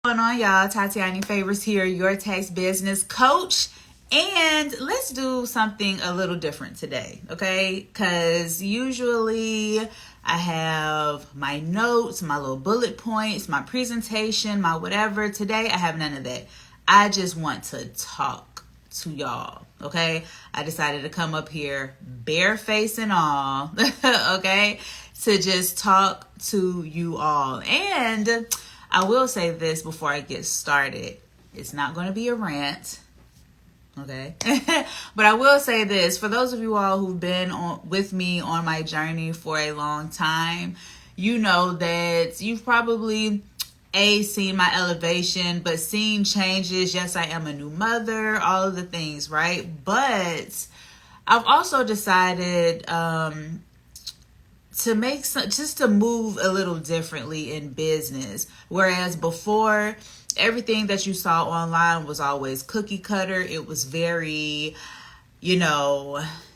What's going on, y'all? Tatiani Favors here, your tax business coach. And let's do something a little different today, okay? Because usually I have my notes, my little bullet points, my presentation, my whatever. Today I have none of that. I just want to talk to y'all, okay? I decided to come up here bare face and all, okay? To just talk to you all. And I will say this before I get started. It's not going to be a rant, okay? But I will say this. For those of you all who've been with me on my journey for a long time, you know that you've probably, seen my elevation, but seen changes. Yes, I am a new mother, all of the things, right? But I've also decided to make just to move a little differently in business. Whereas before, everything that you saw online was always cookie cutter. It was very,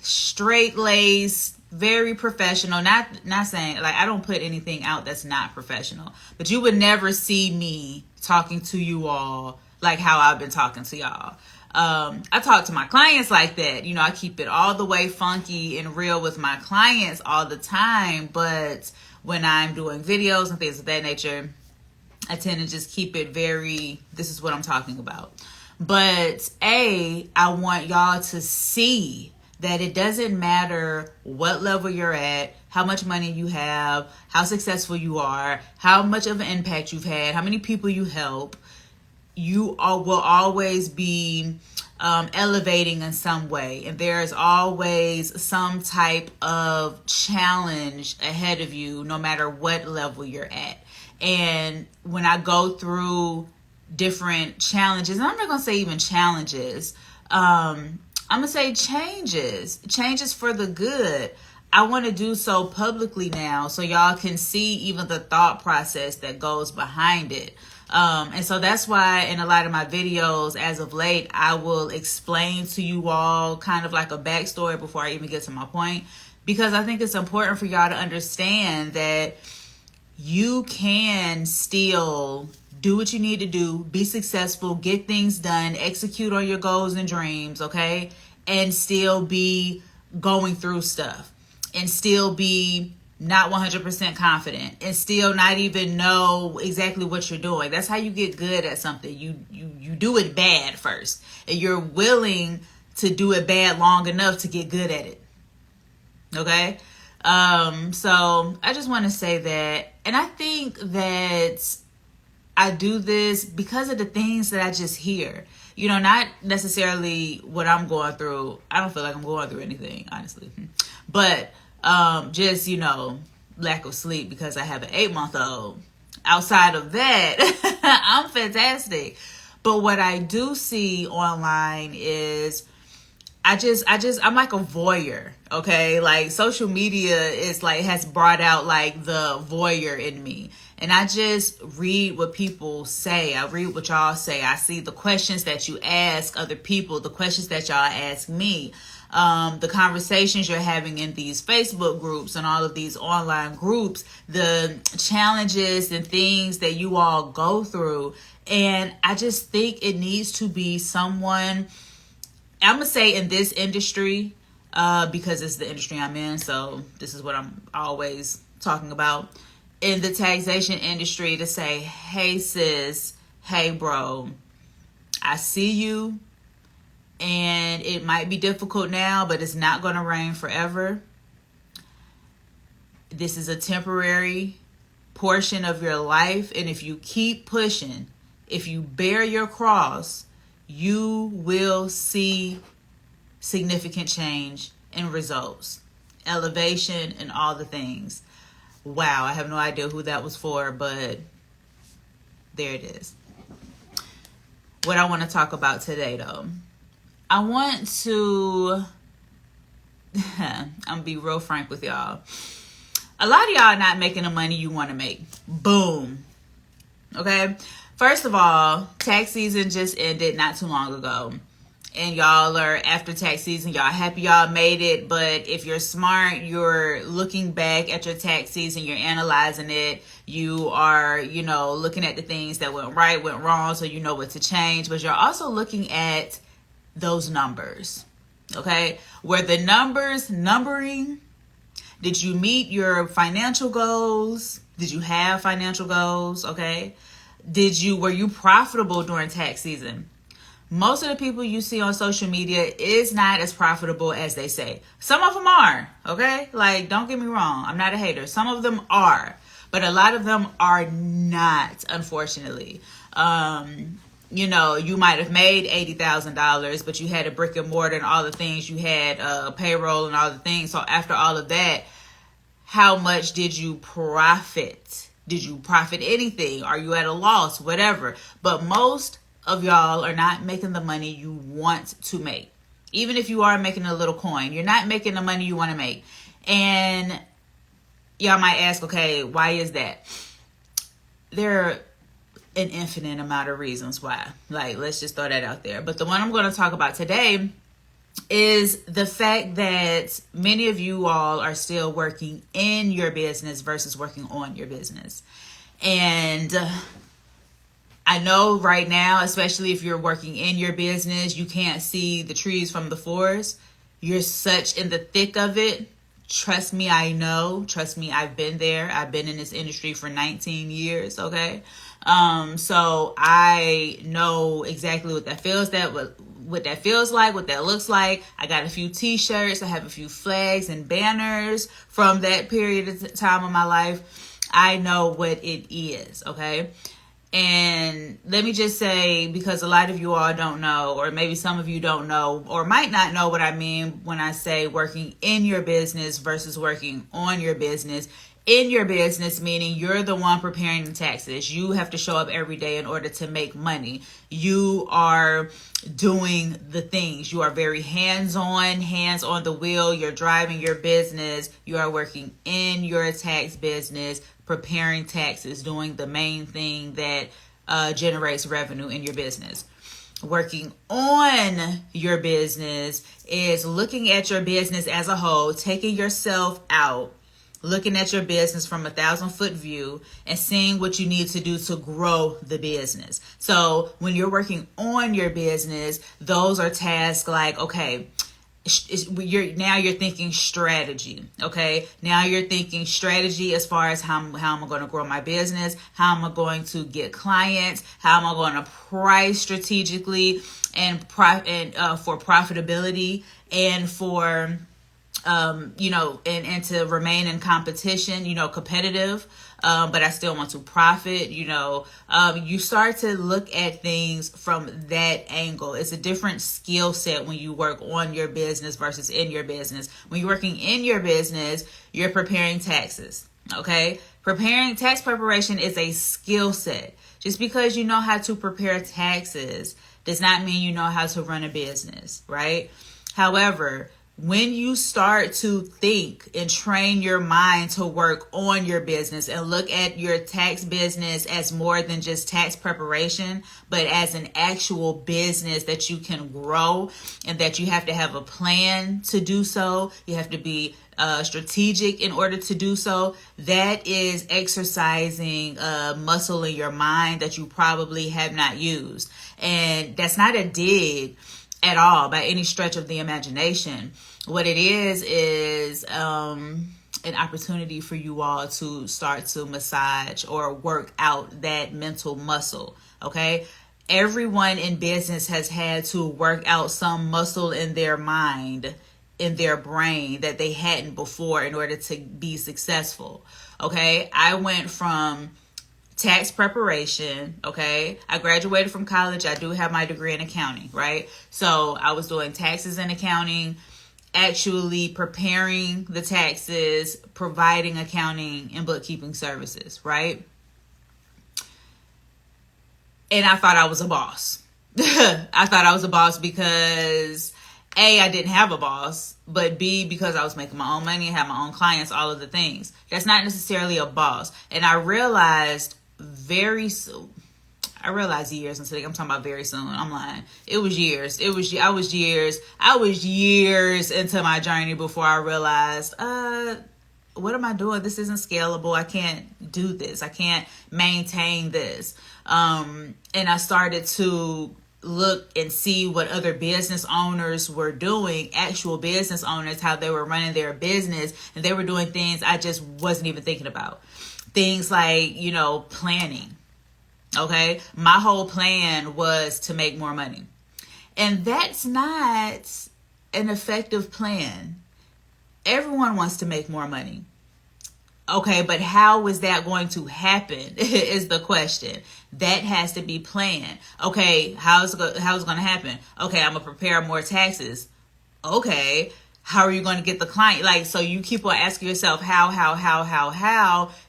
straight laced, very professional. Not saying like I don't put anything out that's not professional, but you would never see me talking to you all like how I've been talking to y'all. I talk to my clients like that. I keep it all the way funky and real with my clients all the time. But when I'm doing videos and things of that nature, I tend to just keep it very, this is what I'm talking about. But I want y'all to see that it doesn't matter what level you're at, how much money you have, how successful you are, how much of an impact you've had, how many people you help. You will always be elevating in some way. And there is always some type of challenge ahead of you, no matter what level you're at. And when I go through different challenges, and I'm not going to say even challenges, I'm going to say changes for the good. I want to do so publicly now so y'all can see even the thought process that goes behind it. And so that's why in a lot of my videos as of late, I will explain to you all kind of like a backstory before I even get to my point, because I think it's important for y'all to understand that you can still do what you need to do, be successful, get things done, execute on your goals and dreams, okay? And still be going through stuff and still be not 100% confident and still not even know exactly what you're doing. That's how you get good at something. You do it bad first, and you're willing to do it bad long enough to get good at it. Okay? So I just want to say that. And I think that I do this because of the things that I just hear. Not necessarily what I'm going through. I don't feel like I'm going through anything, honestly. But just, lack of sleep because I have an 8-month-old. Outside of that, I'm fantastic. But what I do see online is I'm like a voyeur, okay? Like social media is like, has brought out like the voyeur in me. And I just read what people say. I read what y'all say. I see the questions that you ask other people, the questions that y'all ask me. The conversations you're having in these Facebook groups and all of these online groups, the challenges and things that you all go through. And I just think it needs to be someone, I'm going to say in this industry, because it's the industry I'm in. So this is what I'm always talking about in the taxation industry, to say, hey sis, hey bro, I see you. And it might be difficult now, but it's not going to rain forever. This is a temporary portion of your life. And if you keep pushing, if you bear your cross, you will see significant change in results, elevation, and all the things. Wow, I have no idea who that was for, but there it is. What I want to talk about today, though. I want to, I'm going to be real frank with y'all. A lot of y'all are not making the money you want to make. Boom. Okay? First of all, tax season just ended not too long ago. and y'all are after tax season, y'all happy y'all made it. But if you're smart, you're looking back at your tax season, you're analyzing it, you are, looking at the things that went right, went wrong, so you know what to change. But you're also looking at those numbers, okay? Were the numbering? Did you meet your financial goals? Did you have financial goals? Okay. Were you profitable during tax season? Most of the people you see on social media is not as profitable as they say. Some of them are, okay? Like, don't get me wrong. I'm not a hater. Some of them are, but a lot of them are not, unfortunately. You might have made $80,000, but you had a brick and mortar and all the things. You had payroll and all the things. So after all of that, how much did you profit? Did you profit anything? Are you at a loss? Whatever. But most of y'all are not making the money you want to make. Even if you are making a little coin, you're not making the money you want to make. And y'all might ask, okay, why is that? There are an infinite amount of reasons why. Like, let's just throw that out there. But the one I'm going to talk about today is the fact that many of you all are still working in your business versus working on your business. And I know right now, especially if you're working in your business, you can't see the trees from the forest. You're such in the thick of it. Trust me, I know. Trust me, I've been there. I've been in this industry for 19 years, okay? So I know exactly what that feels what that feels like, what that looks like. I got a few t-shirts. I have a few flags and banners from that period of time of my life. I know what it is, okay? And let me just say, because a lot of you all don't know, or maybe some of you don't know, or might not know what I mean when I say working in your business versus working on your business. In your business, meaning you're the one preparing the taxes. You have to show up every day in order to make money. You are doing the things. You are very hands on the wheel. You're driving your business. You are working in your tax business, preparing taxes, doing the main thing that generates revenue in your business. Working on your business is looking at your business as a whole, taking yourself out, looking at your business from 1,000-foot view and seeing what you need to do to grow the business. So when you're working on your business, those are tasks like, okay, you're thinking strategy. Okay. Now you're thinking strategy as far as how am I going to grow my business? How am I going to get clients? How am I going to price strategically and for profitability and for and to remain in competition, competitive, but I still want to profit, you start to look at things from that angle. It's a different skill set when you work on your business versus in your business. When you're working in your business, you're preparing taxes, okay? Tax preparation is a skill set. Just because you know how to prepare taxes does not mean you know how to run a business, right? However, when you start to think and train your mind to work on your business and look at your tax business as more than just tax preparation, but as an actual business that you can grow and that you have to have a plan to do so, you have to be strategic in order to do so, that is exercising a muscle in your mind that you probably have not used. And that's not a dig at all by any stretch of the imagination. What it is an opportunity for you all to start to massage or work out that mental muscle, okay? Everyone in business has had to work out some muscle in their mind, in their brain that they hadn't before in order to be successful, okay? I went from tax preparation, okay? I graduated from college. I do have my degree in accounting, right? So I was doing taxes and accounting, actually preparing the taxes, providing accounting and bookkeeping services, right? And I thought I was a boss. I thought I was a boss because A, I didn't have a boss, but B, because I was making my own money, had my own clients, all of the things. That's not necessarily a boss. And I realized very soon, I realized years into it. I'm talking about very soon. I'm lying. It was years. I was years into my journey before I realized, what am I doing? This isn't scalable. I can't do this. I can't maintain this. And I started to look and see what other business owners were doing, actual business owners, how they were running their business, and they were doing things I just wasn't even thinking about. Things like, planning. Okay. My whole plan was to make more money. And that's not an effective plan. Everyone wants to make more money. Okay, but how is that going to happen is the question. That has to be planned. Okay, how's it going to happen? Okay, I'm going to prepare more taxes. Okay, how are you going to get the client? Like, so you keep on asking yourself, how?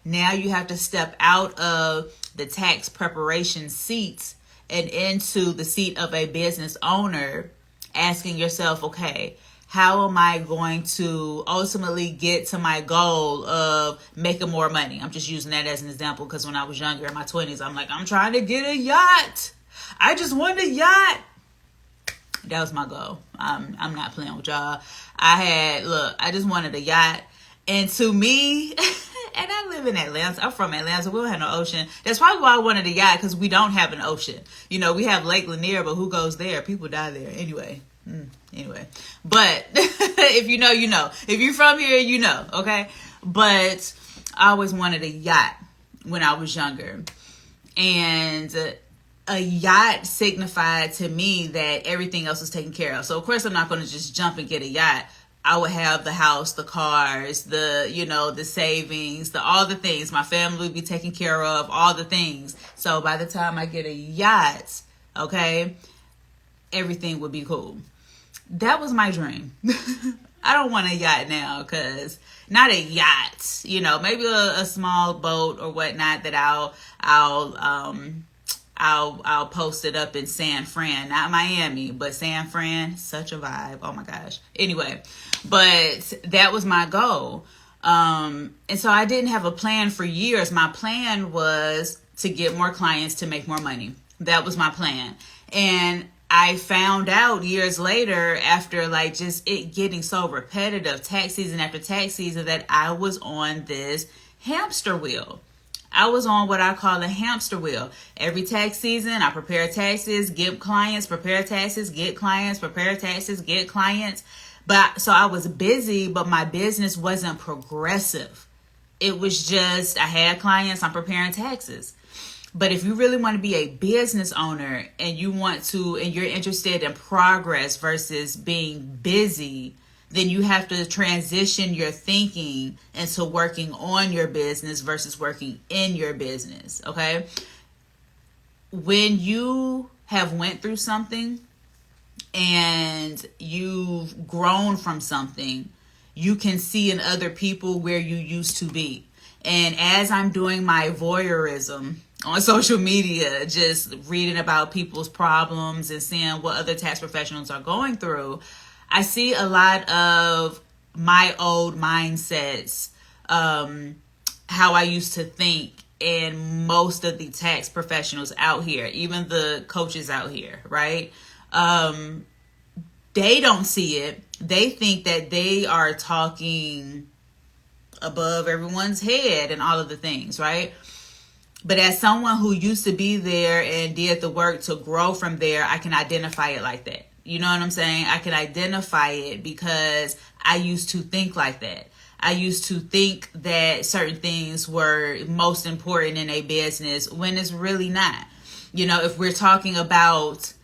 Now you have to step out of the tax preparation seats and into the seat of a business owner, asking yourself, okay, how am I going to ultimately get to my goal of making more money? I'm just using that as an example because when I was younger in my 20s, I'm like, I'm trying to get a yacht. I just want a yacht. That was my goal. I'm not playing with y'all. I just wanted a yacht. And to me, and I live in Atlanta. I'm from Atlanta. We don't have no ocean. That's probably why I wanted a yacht, because we don't have an ocean. We have Lake Lanier, but who goes there? People die there. Anyway, but if you know, you know. If you're from here, you know, okay? But I always wanted a yacht when I was younger. And a yacht signified to me that everything else was taken care of. So, of course, I'm not going to just jump and get a yacht. I would have the house, the cars, the savings, all the things. My family would be taken care of, all the things. So by the time I get a yacht, okay, everything would be cool. That was my dream. I don't want a yacht now, because not a yacht, maybe a small boat or whatnot that I'll post it up in San Fran, not Miami, but San Fran, such a vibe. Oh my gosh. Anyway, but that was my goal. And so I didn't have a plan for years. My plan was to get more clients to make more money. That was my plan. And I found out years later, after just it getting so repetitive, tax season after tax season, that I was on this hamster wheel. I was on what I call a hamster wheel. Every tax season, I prepare taxes, get clients, prepare taxes, get clients, prepare taxes, get clients. So I was busy, but my business wasn't progressive. It was just, I had clients, I'm preparing taxes. But if you really want to be a business owner and you're interested in progress versus being busy, then you have to transition your thinking into working on your business versus working in your business, okay? When you have went through something and you've grown from something, you can see in other people where you used to be. And as I'm doing my voyeurism on social media, just reading about people's problems and seeing what other tax professionals are going through, I see a lot of my old mindsets, how I used to think, and most of the tax professionals out here, even the coaches out here, right? They don't see it. They think that they are talking above everyone's head and all of the things, right? But as someone who used to be there and did the work to grow from there, I can identify it like that. You know what I'm saying? I can identify it because I used to think like that. I used to think that certain things were most important in a business when it's really not. If we're talking about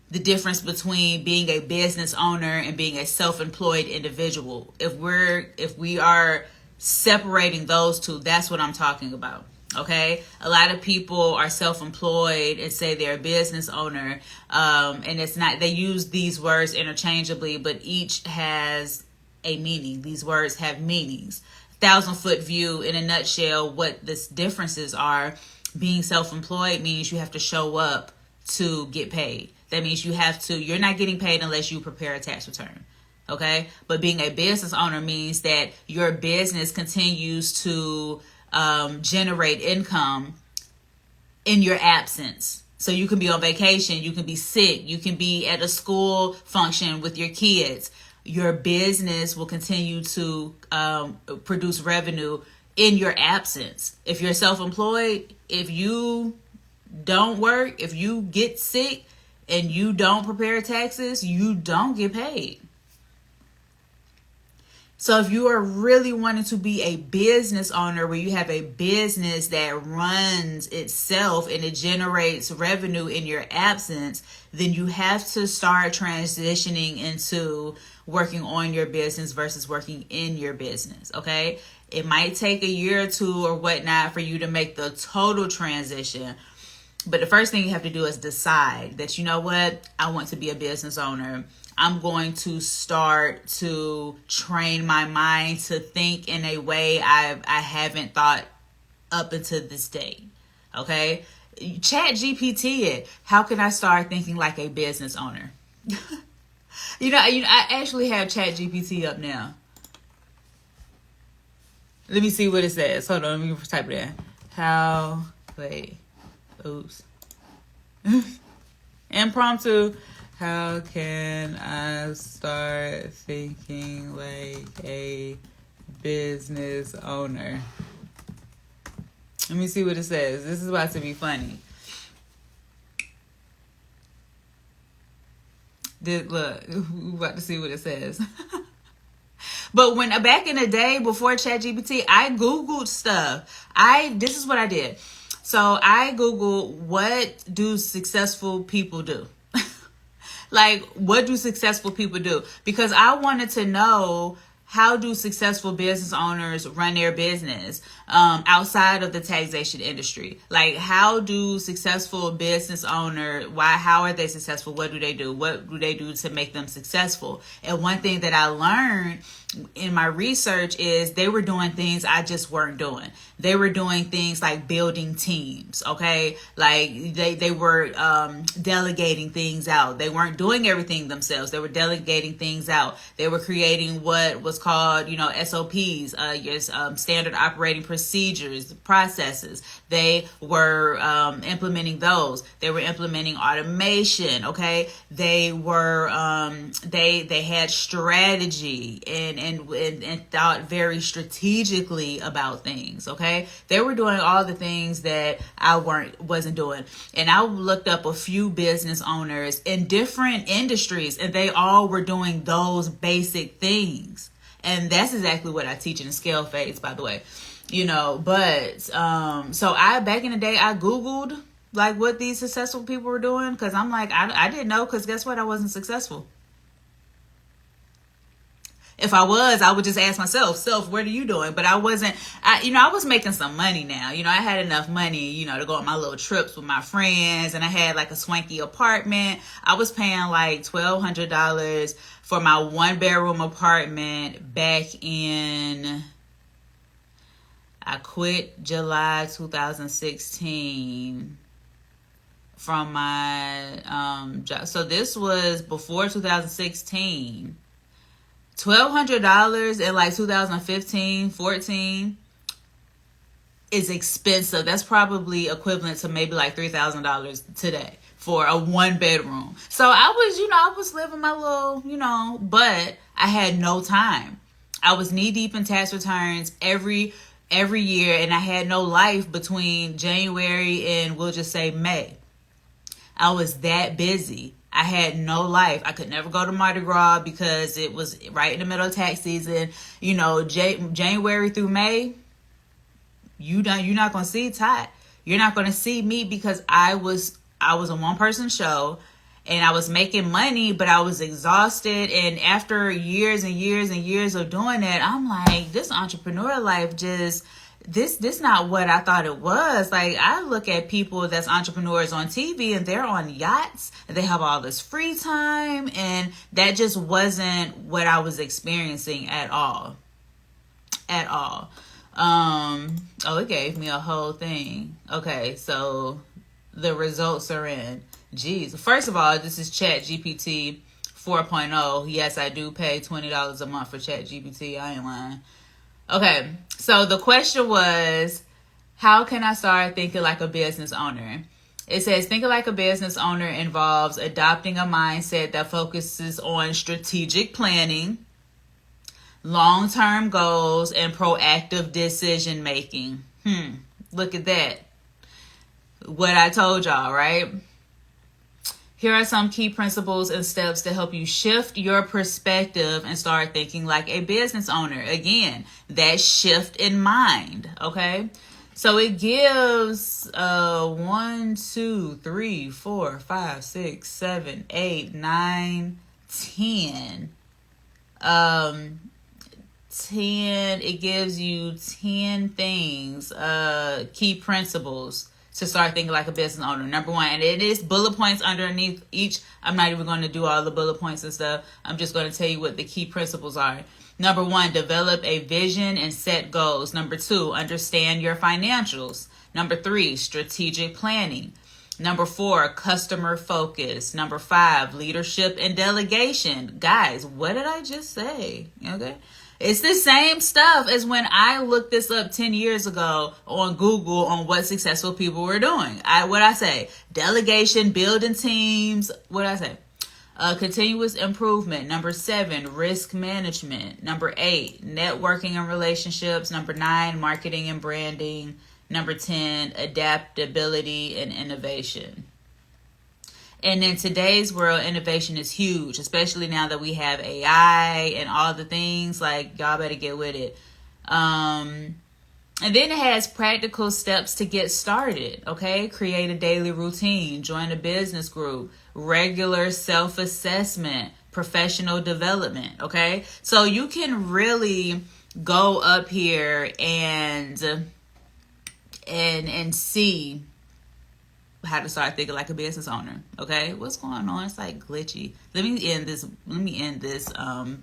the difference between being a business owner and being a self-employed individual, if we are separating those two, that's what I'm talking about. Okay, a lot of people are self-employed and say they're a business owner, and it's not. They use these words interchangeably, but each has a meaning. These words have meanings. 1,000-foot view, in a nutshell, what the differences are. Being self-employed means you have to show up to get paid. That means you're not getting paid unless you prepare a tax return. Okay, but being a business owner means that your business continues to generate income in your absence. So you can be on vacation, you can be sick, you can be at a school function with your kids. Your business will continue to produce revenue in your absence. If you're self-employed, if you don't work, if you get sick and you don't prepare taxes, you don't get paid. So if you are really wanting to be a business owner where you have a business that runs itself and it generates revenue in your absence, then you have to start transitioning into working on your business versus working in your business, okay? It might take a year or two or whatnot for you to make the total transition. But the first thing you have to do is decide that, you know what, I want to be a business owner. I'm going to start to train my mind to think in a way I haven't thought up until this day. Okay? Chat GPT it. How can I start thinking like a business owner? I actually have Chat GPT up now. Let me see what it says. Hold on, let me type it in. Oops. Impromptu. How can I start thinking like a business owner? Let me see what it says. This is about to be funny. Look, we're about to see what it says. But when back in the day before ChatGPT, I Googled stuff. This is what I did. So I Googled, what do successful people do? Like, what do successful people do? Because I wanted to know, how do successful business owners run their business outside of the taxation industry? Like, how do successful business owners, how are they successful? What do they do? What do they do to make them successful? And one thing that I learned in my research is they were doing things I just weren't doing. They were doing things like building teams, okay? Like they were delegating things out. They weren't doing everything themselves. They were delegating things out. They were creating what was called, SOPs, your standard operating procedures, processes. They were implementing those. They were implementing automation, okay? They were they had strategy and thought very strategically about things, okay? They were doing all the things that I wasn't doing. And I looked up a few business owners in different industries, and they all were doing those basic things. And that's exactly what I teach in the scale phase, by the way. But so back in the day, I Googled like what these successful people were doing, because I'm like, I didn't know, because guess what? I wasn't successful. If I was, I would just ask myself, what are you doing? But I wasn't, I was making some money now. I had enough money, to go on my little trips with my friends, and I had like a swanky apartment. I was paying like $1,200 for my 1-bedroom apartment back in, I quit July 2016 from my job. So this was before 2016. $1,200 in like 2015, 14 is expensive. That's probably equivalent to maybe like $3,000 today for a 1-bedroom. So I was living my little, but I had no time. I was knee deep in tax returns every year, and I had no life between January and, we'll just say, May. I was that busy. I had no life. I could never go to Mardi Gras because it was right in the middle of tax season. January through May, you're not going to see Tot. You're not going to see me, because I was a one-person show, and I was making money, but I was exhausted. And after years and years and years of doing that, I'm like, this entrepreneur life just... This not what I thought it was. Like, I look at people that's entrepreneurs on TV, and they're on yachts, and they have all this free time, and that just wasn't what I was experiencing at all. It gave me a whole thing. Okay, so the results are in. Geez. First of all, this is ChatGPT 4.0. Yes, I do pay $20 a month for ChatGPT. I ain't lying. Okay, so the question was, how can I start thinking like a business owner? It says, thinking like a business owner involves adopting a mindset that focuses on strategic planning, long-term goals, and proactive decision making. Look at that. What I told y'all, right? Here are some key principles and steps to help you shift your perspective and start thinking like a business owner. Again, that shift in mind, okay? So it gives 1, 2, 3, 4, 5, 6, 7, 8, 9, 10. 10, it gives you 10 things, key principles to start thinking like a business owner. Number 1, and it is bullet points underneath each. I'm not even going to do all the bullet points and stuff. I'm just going to tell you what the key principles are. Number 1, develop a vision and set goals. Number 2, understand your financials. Number 3, strategic planning. Number 4, customer focus. Number 5, leadership and delegation. Guys, what did I just say? Okay. It's the same stuff as when I looked this up 10 years ago on Google on what successful people were doing. What I say? Delegation, building teams. What I say? Continuous improvement. Number 7, risk management. Number 8, networking and relationships. Number 9, marketing and branding. Number 10, adaptability and innovation. And in today's world, innovation is huge, especially now that we have AI and all the things. Like, y'all better get with it. And then it has practical steps to get started, okay? Create a daily routine, join a business group, regular self-assessment, professional development, okay? So you can really go up here and see how to start thinking like a business owner. Okay, what's going on? It's like glitchy. Let me end this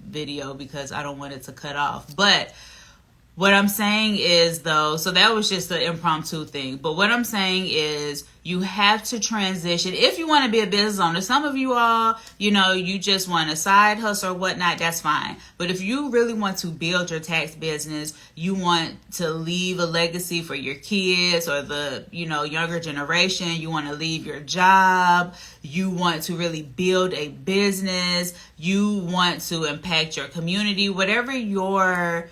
video because I don't want it to cut off. But what I'm saying is, though, so that was just an impromptu thing. But what I'm saying is you have to transition. If you want to be a business owner, some of you all, you just want a side hustle or whatnot, that's fine. But if you really want to build your tax business, you want to leave a legacy for your kids or the, younger generation, you want to leave your job, you want to really build a business, you want to impact your community, whatever your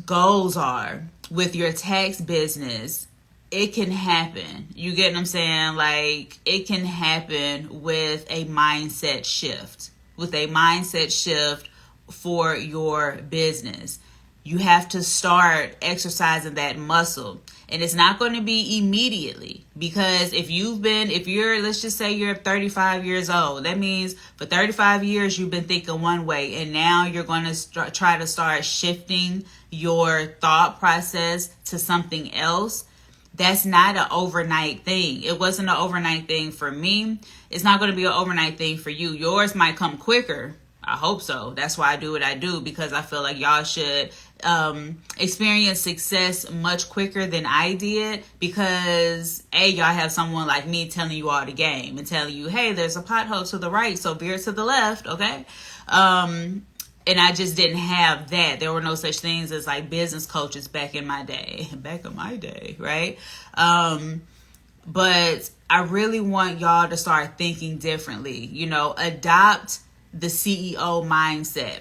goals are with your tax business, it can happen. You get what I'm saying? Like, it can happen with a mindset shift. With a mindset shift for your business. You have to start exercising that muscle. And it's not going to be immediately, because if you're, let's just say you're 35 years old, that means for 35 years you've been thinking one way, and now you're going to try to start shifting your thought process to something else. That's not an overnight thing. It wasn't an overnight thing for me. It's not going to be an overnight thing for you. Yours might come quicker. I hope so. That's why I do what I do, because I feel like y'all should experience success much quicker than I did, because y'all have someone like me telling you all the game and telling you, hey, there's a pothole to the right, so veer to the left, okay? And I just didn't have that. There were no such things as like business coaches back in my day, right? But I really want y'all to start thinking differently, adopt the CEO mindset.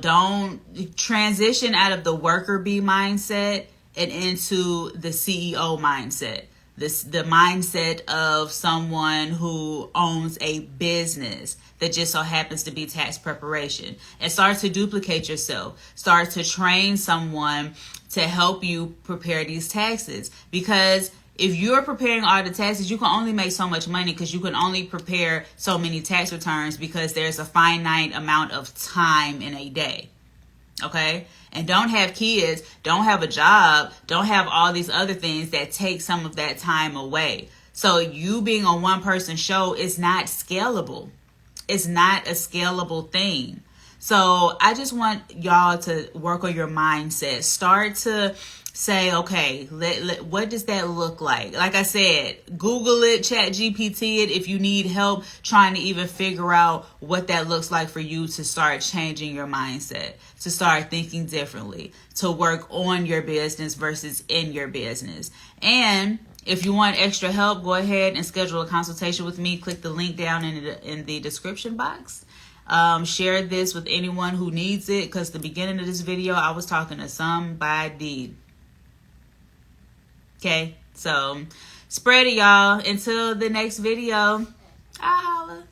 Don't transition out of the worker bee mindset and into the CEO mindset. The mindset of someone who owns a business that just so happens to be tax preparation, and start to duplicate yourself. Start to train someone to help you prepare these taxes, because if you're preparing all the taxes, you can only make so much money, because you can only prepare so many tax returns, because there's a finite amount of time in a day. Okay? And don't have kids, don't have a job, don't have all these other things that take some of that time away. So you being a one-person show is not scalable. It's not a scalable thing. So I just want y'all to work on your mindset. Start to say, okay, what does that look like? Like I said, Google it, Chat GPT it if you need help trying to even figure out what that looks like for you to start changing your mindset, to start thinking differently, to work on your business versus in your business. And If you want extra help, go ahead and schedule a consultation with me. Click the link down in the description box. Share this with anyone who needs it, because the beginning of this video, I was talking to somebody. Okay, so spread it, y'all. Until the next video, I'll holla.